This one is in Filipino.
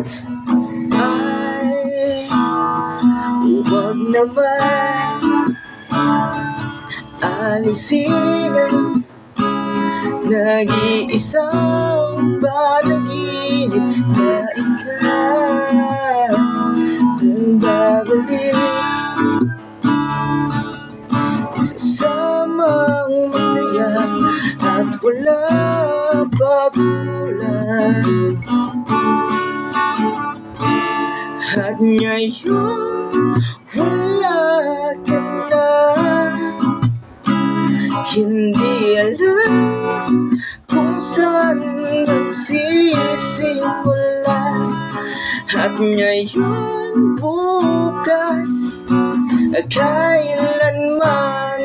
Ay, huwag naman alisin ang nag-iisang panaginip na ikaw nang babalik, sasamang masaya at wala pagkukulang. At ngayon wala ka na, hindi alam kung saan magsisimula. At ngayon, bukas, kailanman